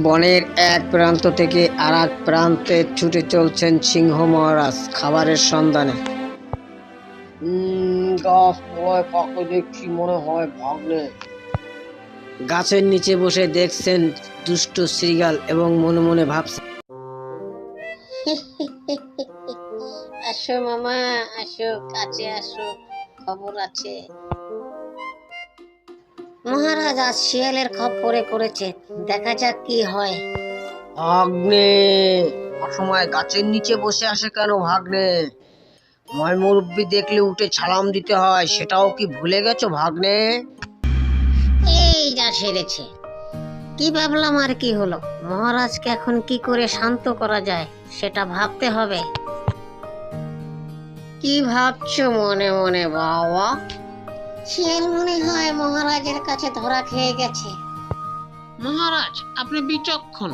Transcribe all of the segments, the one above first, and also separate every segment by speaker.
Speaker 1: বনের এক প্রান্ত থেকে আর এক প্রান্তে ছুটে চলছেন সিংহ মহারাজ খাবারের সন্ধানে। গাছ তলায় কাকে দেখছি মনে হয় ভাগ্নে। গাছের নিচে বসে দেখছেন দুষ্ট শ্রীগাল এবং মনে মনে ভাবছেন,
Speaker 2: আসো মামা, আসো, কাছে আসো, খবর আছে। মহারাজ আজ শিয়ালের খপ্পরে পড়েছে, দেখা যাক কি হয়।
Speaker 1: ভাগ্নে অসময় গাছের নিচে বসে আসে কেন ভাগ্নে? ময় মুরব্বি দেখলে উঠে সালাম দিতে হয়, সেটাও কি ভুলে গেছো ভাগ্নে?
Speaker 2: এই যা সেরেছে। কি ভাবলাম আর কি হলো? মহারাজকে এখন কি করে শান্ত করা যায় সেটা ভাবতে হবে। কি ভাবছো মনে মনে বাবা? শিয়াল মনে হয় মহারাজের কাছে ধরা খেয়ে গেছে।
Speaker 3: মহারাজ, আপনি বিচক্ষণ।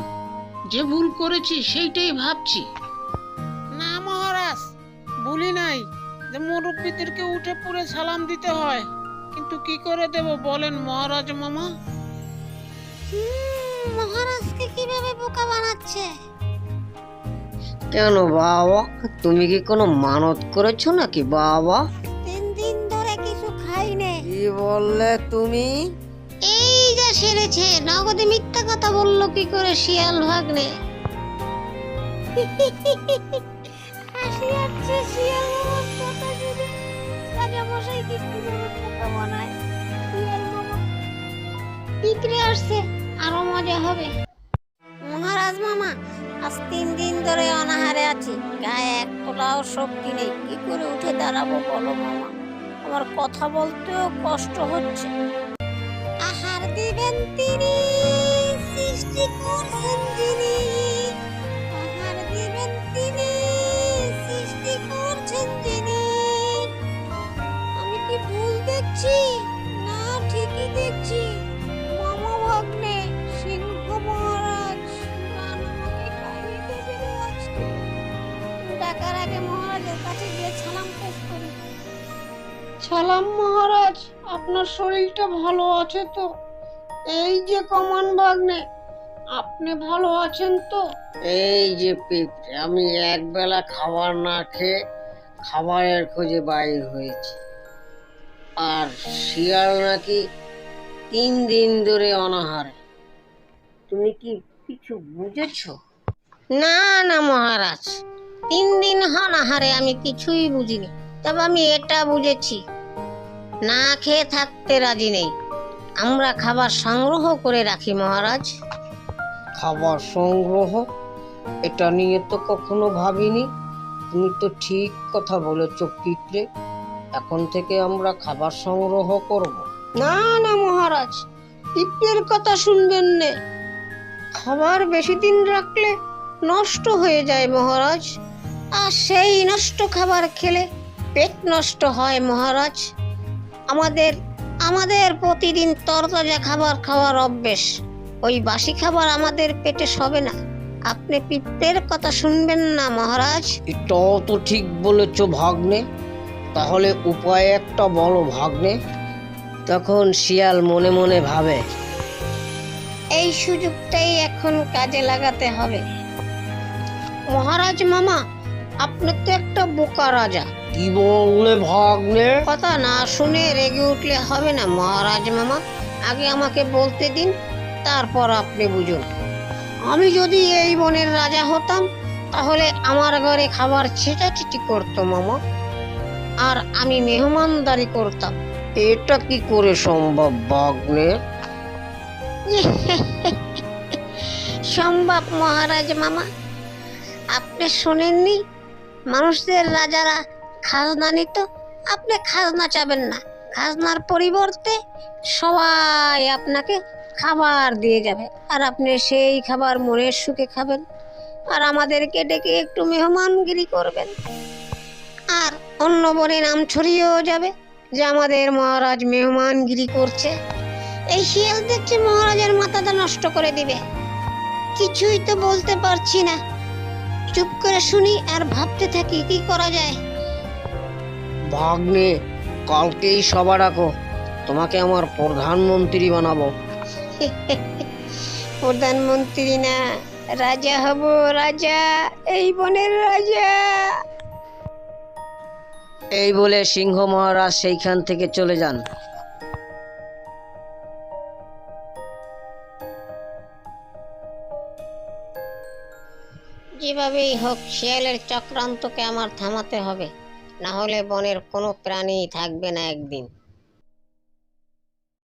Speaker 3: যে ভুল করেছি সেইটাই ভাবছি। না মহারাজ, ভুলি নাই যে মুরব্বীদেরকে উঠে পড়ে সালাম দিতে হয়, কিন্তু কি করে দেব বলেন মহারাজ মামা?
Speaker 2: মহারাজকে কিভাবে বোকা বানাচ্ছে?
Speaker 1: কেন বাবা, তুমি কি কোনো মানত করেছো নাকি বাবা?
Speaker 2: 3 দিন ধরে কিছু খাইনি।
Speaker 1: কি বললে তুমি?
Speaker 2: এই যা সেরেছে, নগদে মিথ্যা কথা বললো কি করে শিয়াল ভাগ্নে? হাসি আসছে শিয়াল মামার কথা শুনে। রাজা মশাই কি কিভাবে বোকা বানায়? শিয়াল মামা পিঁপড়ে আসছে, আরো মজা হবে। মহারাজ মামা, আজ 3 দিন ধরে অনাহারে আছি, গায়ে এক ফোঁটাও শক্তি নেই। কি করে উঠে দাঁড়াবো বলো মামা? আমার কথা বলতেও কষ্ট হচ্ছে। আহার দিবেন তিনি, সৃষ্টি করছেন যিনি। আহার দিবেন তিনি, সৃষ্টি করছেন যিনি। আমি কি ভুল দেখছি? না, ঠিকই দেখছি। মামা ভাগ্নে সিংহ মহারাজ গান আমাকে খাইয়ে দেবে রে আজকে। ডাকার আগে মহারাজের কাছে গিয়ে সালাম পেশ করি।
Speaker 3: সালাম মহারাজ, আপনার শরীরটা ভালো আছে তো? এই যে কমান ভাগ্নে, আপনি ভালো আছেন তো?
Speaker 1: এই যে পিঁপড়ে, আমি একবেলা খাবার না খেয়ে খাবারের খোঁজে বাইর হয়েছি, আর শিয়াল নাকি 3 দিন ধরে অনাহারে। তুমি কি কিছু বুঝেছো?
Speaker 2: না না মহারাজ, 3 দিন অনাহারে আমি কিছুই বুঝিনি। তবে আমি এটা বুঝেছি, না খেয়ে থাকতে রাজি নেই। আমরা খাবার সংগ্রহ করে রাখি মহারাজ।
Speaker 1: খাবার সংগ্রহ? এটা নিয়ে তো কখনো ভাবিনি। তুমি তো ঠিক কথা বলেছো পিঁপড়ে, এখন থেকে আমরা খাবার সংগ্রহ করব।
Speaker 2: না না মহারাজ, পিঁপড়ের কথা শুনবেন না। খাবার বেশি দিন রাখলে নষ্ট হয়ে যায় মহারাজ, আর সেই নষ্ট খাবার খেলে পেট নষ্ট হয় মহারাজ। আমাদের আমাদের প্রতিদিন তরতাজা খাবার খাওয়ার অভ্যেস। ওই বাসি খাবার আমাদের পেটে সবে না। আপনি পিঁপড়ের কথা শুনবেন না মহারাজ।
Speaker 1: এটাও তো ঠিক বলেছো ভাগ্নে, তাহলে উপায় একটা বলো ভাগ্নে। তখন শিয়াল মনে মনে ভাবে,
Speaker 2: এই সুযোগটাই এখন কাজে লাগাতে হবে। মহারাজ মামা, আপনি তো একটা বোকা রাজা।
Speaker 1: কি বললে ভাগ্নে?
Speaker 2: কথা না শুনে রেগে উঠলে হবে না মহারাজ মামা। আগে আমাকে বলতে দিন, তারপর আপনি বুঝুন। আমি যদি এই বনের রাজা হতাম, তাহলে আমার ঘরে খাবার ছিটাছিটি করতো মামা, আর আমি মেহমানদারি করতাম।
Speaker 1: এটা কি করে সম্ভব ভাগ্নে?
Speaker 2: সম্ভব মহারাজ মামা। আপনি শোনেননি মানুষদের রাজারা খাজনা নিত? আপনি খাজনা চাবেন না, খাজনার পরিবর্তে সবাই আপনাকে খাবার দিয়ে যাবে, আর আপনি সেই খাবার মনের সুখে খাবেন, আর আমাদেরকে ডেকে একটু মেহমানগিরি করবেন। আর অন্য বনে নাম ছড়িয়েও যাবে যে আমাদের মহারাজ মেহমানগিরি করছে। এই শিয়াল দেখছি মহারাজের মাথাটা নষ্ট করে দিবে। কিছুই তো বলতে পারছি না, চুপ করে শুনি আর ভাবতে থাকি কি করা যায়।
Speaker 1: ভাগ্নে, কালকেই সভা ডাকো, তোমাকে আমার প্রধানমন্ত্রী বানাবো।
Speaker 2: প্রধানমন্ত্রী না, রাজা হব, রাজা, এই বনের রাজা।
Speaker 1: এই বলে সিংহ মহারাজ সেইখান থেকে চলে যান।
Speaker 2: যেভাবেই হোক শিয়ালের চক্রান্তকে আমার থামাতে হবে, না হলে বনের কোনো প্রাণী থাকবে না একদিন।